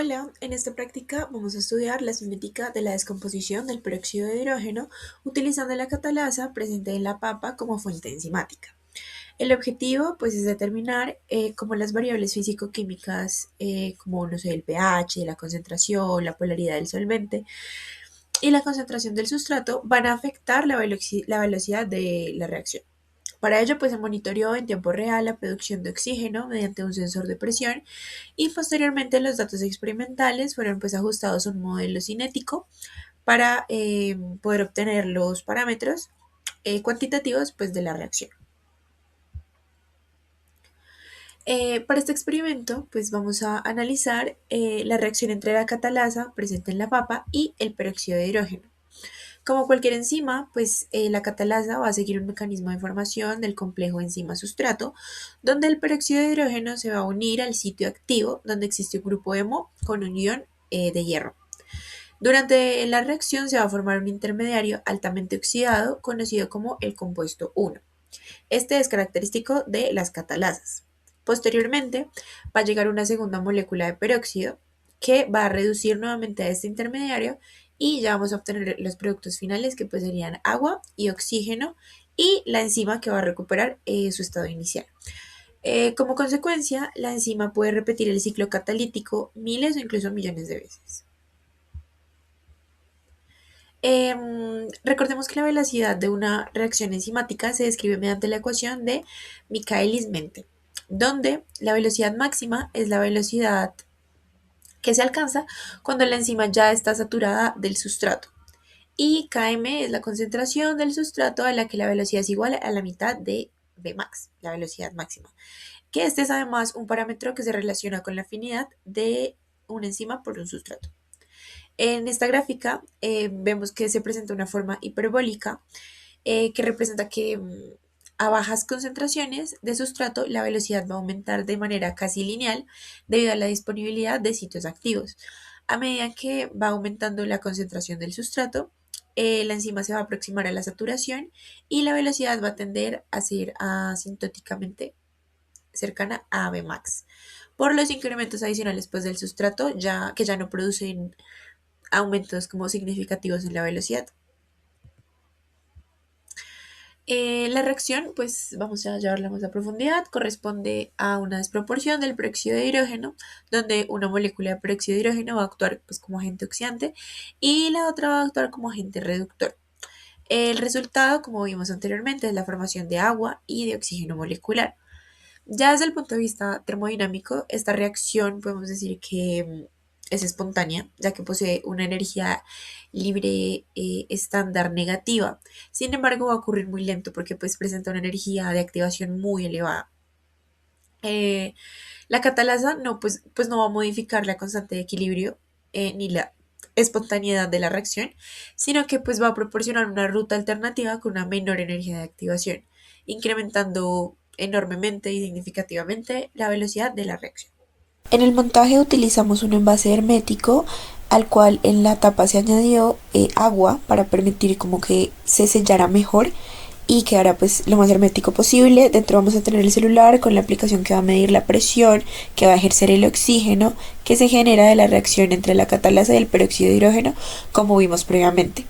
Hola, en esta práctica vamos a estudiar la cinética de la descomposición del peróxido de hidrógeno utilizando la catalasa presente en la papa como fuente enzimática. El objetivo pues es determinar cómo las variables físico-químicas como no sé, el pH, la concentración, la polaridad del solvente y la concentración del sustrato van a afectar la velocidad de la reacción. Para ello, pues se monitoreó en tiempo real la producción de oxígeno mediante un sensor de presión y posteriormente los datos experimentales fueron pues ajustados a un modelo cinético para poder obtener los parámetros cuantitativos pues de la reacción. Para este experimento pues vamos a analizar la reacción entre la catalasa presente en la papa y el peróxido de hidrógeno. Como cualquier enzima, pues la catalasa va a seguir un mecanismo de formación del complejo enzima-sustrato, donde el peróxido de hidrógeno se va a unir al sitio activo, donde existe un grupo hemo con un ion de hierro. Durante la reacción se va a formar un intermediario altamente oxidado, conocido como el compuesto 1. Este es característico de las catalasas. Posteriormente, va a llegar una segunda molécula de peróxido que va a reducir nuevamente a este intermediario y ya vamos a obtener los productos finales que pues serían agua y oxígeno y la enzima que va a recuperar su estado inicial. Como consecuencia, la enzima puede repetir el ciclo catalítico miles o incluso millones de veces. Recordemos que la velocidad de una reacción enzimática se describe mediante la ecuación de Michaelis-Menten, donde la velocidad máxima es la velocidad que se alcanza cuando la enzima ya está saturada del sustrato. Y Km es la concentración del sustrato a la que la velocidad es igual a la mitad de Vmax, la velocidad máxima. Que este es además un parámetro que se relaciona con la afinidad de una enzima por un sustrato. En esta gráfica vemos que se presenta una forma hiperbólica que representa que a bajas concentraciones de sustrato la velocidad va a aumentar de manera casi lineal debido a la disponibilidad de sitios activos. A medida que va aumentando la concentración del sustrato, la enzima se va a aproximar a la saturación y la velocidad va a tender a ser asintóticamente cercana a Vmax. Por los incrementos adicionales pues, del sustrato que ya no producen aumentos como significativos en la velocidad. La reacción, pues vamos a llevarla más a profundidad, corresponde a una desproporción del peróxido de hidrógeno, donde una molécula de peróxido de hidrógeno va a actuar pues, como agente oxidante y la otra va a actuar como agente reductor. El resultado, como vimos anteriormente, es la formación de agua y de oxígeno molecular. Ya desde el punto de vista termodinámico, esta reacción podemos decir que es espontánea, ya que posee una energía libre estándar negativa. Sin embargo, va a ocurrir muy lento porque pues presenta una energía de activación muy elevada. Eh, la catalasa pues no va a modificar la constante de equilibrio ni la espontaneidad de la reacción, sino que pues va a proporcionar una ruta alternativa con una menor energía de activación, incrementando enormemente y significativamente la velocidad de la reacción. En el montaje utilizamos un envase hermético al cual en la tapa se añadió agua para permitir como que se sellara mejor y quedará pues lo más hermético posible. Dentro vamos a tener el celular con la aplicación que va a medir la presión, que va a ejercer el oxígeno que se genera de la reacción entre la catalasa y el peróxido de hidrógeno, como vimos previamente.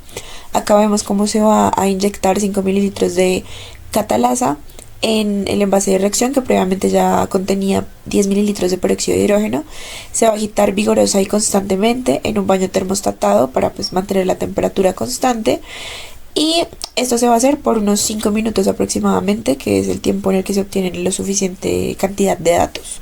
Acá vemos cómo se va a inyectar 5 mililitros de catalasa en el envase de reacción que previamente ya contenía 10 mililitros de peróxido de hidrógeno. Se va a agitar vigorosa y constantemente en un baño termostatado para pues mantener la temperatura constante. Y esto se va a hacer por unos 5 minutos aproximadamente, que es el tiempo en el que se obtiene la suficiente cantidad de datos.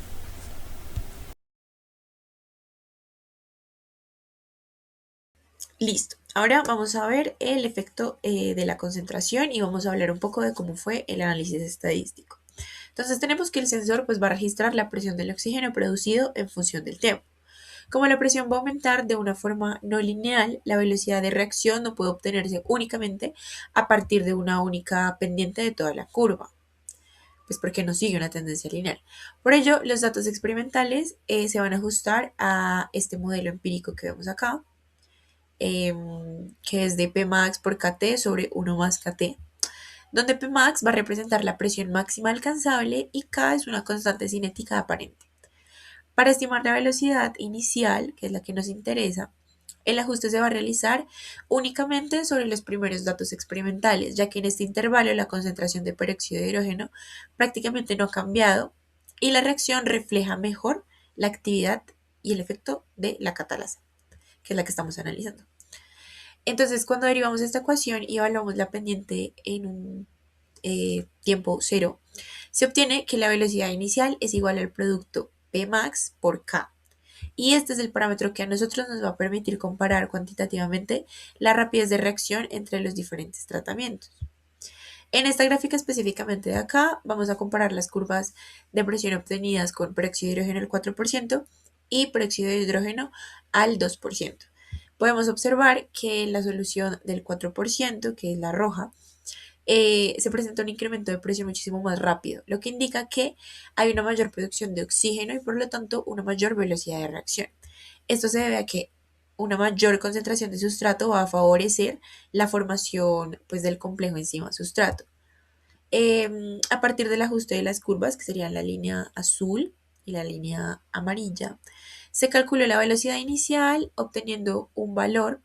Listo. Ahora vamos a ver el efecto de la concentración y vamos a hablar un poco de cómo fue el análisis estadístico. Entonces tenemos que el sensor pues, va a registrar la presión del oxígeno producido en función del tiempo. Como la presión va a aumentar de una forma no lineal, la velocidad de reacción no puede obtenerse únicamente a partir de una única pendiente de toda la curva, pues porque no sigue una tendencia lineal. Por ello, los datos experimentales se van a ajustar a este modelo empírico que vemos acá, que es de Pmax por Kt sobre 1 más Kt, donde Pmax va a representar la presión máxima alcanzable y K es una constante cinética aparente. Para estimar la velocidad inicial, que es la que nos interesa, el ajuste se va a realizar únicamente sobre los primeros datos experimentales, ya que en este intervalo la concentración de peróxido de hidrógeno prácticamente no ha cambiado y la reacción refleja mejor la actividad y el efecto de la catalasa, que es la que estamos analizando. Entonces, cuando derivamos esta ecuación y evaluamos la pendiente en un tiempo cero, se obtiene que la velocidad inicial es igual al producto Pmax por K. Y este es el parámetro que a nosotros nos va a permitir comparar cuantitativamente la rapidez de reacción entre los diferentes tratamientos. En esta gráfica específicamente de acá vamos a comparar las curvas de presión obtenidas con peróxido de hidrógeno al 4% y peróxido de hidrógeno al 2%. Podemos observar que en la solución del 4%, que es la roja, se presenta un incremento de presión muchísimo más rápido, lo que indica que hay una mayor producción de oxígeno y por lo tanto una mayor velocidad de reacción. Esto se debe a que una mayor concentración de sustrato va a favorecer la formación pues, del complejo enzima-sustrato. A partir del ajuste de las curvas, que serían la línea azul y la línea amarilla, se calculó la velocidad inicial obteniendo un valor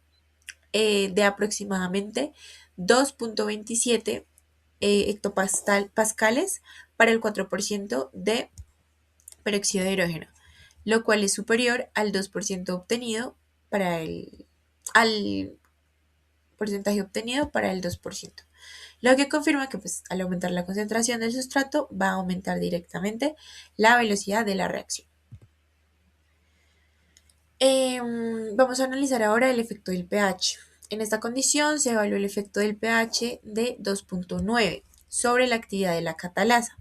de aproximadamente 2.27 hectopascales para el 4% de peróxido de hidrógeno, lo cual es superior al 2% obtenido al porcentaje obtenido para el 2%, lo que confirma que pues, al aumentar la concentración del sustrato va a aumentar directamente la velocidad de la reacción. Vamos a analizar ahora el efecto del pH. En esta condición se evaluó el efecto del pH de 2.9 sobre la actividad de la catalasa.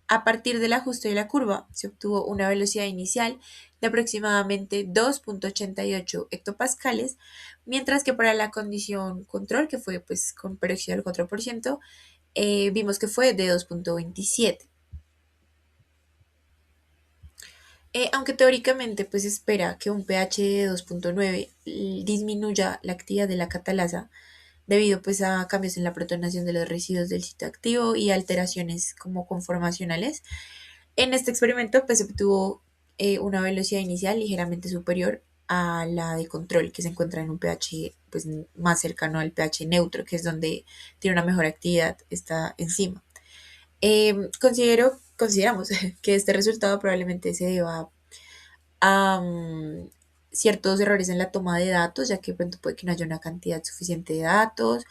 A partir del ajuste de la curva se obtuvo una velocidad inicial de aproximadamente 2.88 hectopascales, mientras que para la condición control, que fue pues con peróxido del 4%, vimos que fue de 2.27. Aunque teóricamente pues espera que un pH de 2.9 disminuya la actividad de la catalasa debido pues a cambios en la protonación de los residuos del sitio activo y alteraciones como conformacionales. En este experimento pues se obtuvo una velocidad inicial ligeramente superior a la de control que se encuentra en un pH pues más cercano al pH neutro, que es donde tiene una mejor actividad esta enzima. Consideramos que este resultado probablemente se deba a ciertos errores en la toma de datos, ya que de pronto puede que no haya una cantidad suficiente de datos,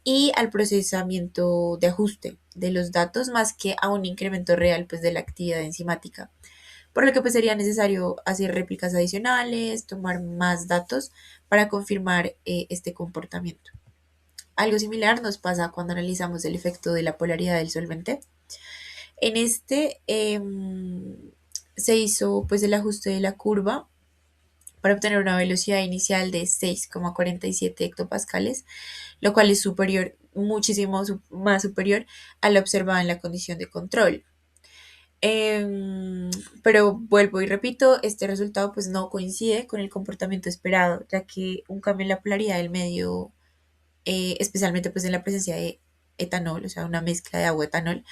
y al procesamiento de ajuste de los datos más que a un incremento real pues, de la actividad enzimática, por lo que pues, sería necesario hacer réplicas adicionales, tomar más datos para confirmar este comportamiento. Algo similar nos pasa cuando analizamos el efecto de la polaridad del solvente. En este se hizo pues el ajuste de la curva para obtener una velocidad inicial de 6,47 hectopascales, lo cual es superior, muchísimo más superior a la observada en la condición de control. Pero vuelvo y repito, este resultado pues no coincide con el comportamiento esperado, ya que un cambio en la polaridad del medio, especialmente pues en la presencia de etanol, o sea, una mezcla de agua-etanol,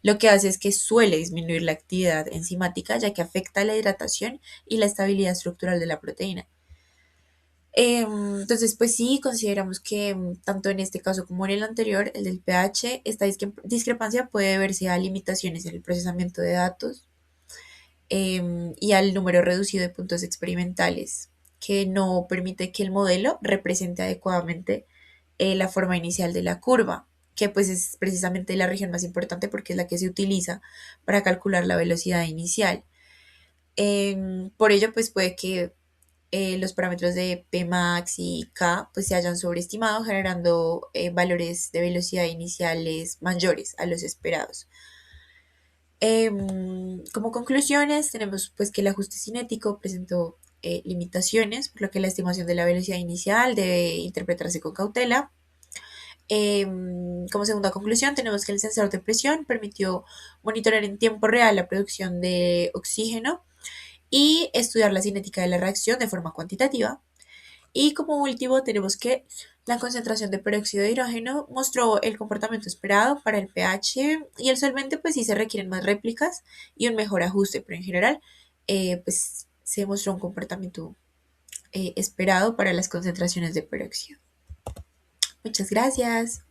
lo que hace es que suele disminuir la actividad enzimática, ya que afecta la hidratación y la estabilidad estructural de la proteína. Entonces, pues sí, consideramos que tanto en este caso como en el anterior, el del pH, esta discrepancia puede deberse a limitaciones en el procesamiento de datos y al número reducido de puntos experimentales, que no permite que el modelo represente adecuadamente la forma inicial de la curva, que pues es precisamente la región más importante porque es la que se utiliza para calcular la velocidad inicial. Por ello, pues puede que los parámetros de Pmax y K pues se hayan sobreestimado, generando valores de velocidad iniciales mayores a los esperados. Como conclusiones, tenemos pues que el ajuste cinético presentó limitaciones, por lo que la estimación de la velocidad inicial debe interpretarse con cautela. Como segunda conclusión, tenemos que el sensor de presión permitió monitorear en tiempo real la producción de oxígeno y estudiar la cinética de la reacción de forma cuantitativa. Y como último, tenemos que la concentración de peróxido de hidrógeno mostró el comportamiento esperado para el pH y el solvente, pues sí se requieren más réplicas y un mejor ajuste, pero en general pues se mostró un comportamiento esperado para las concentraciones de peróxido. Muchas gracias.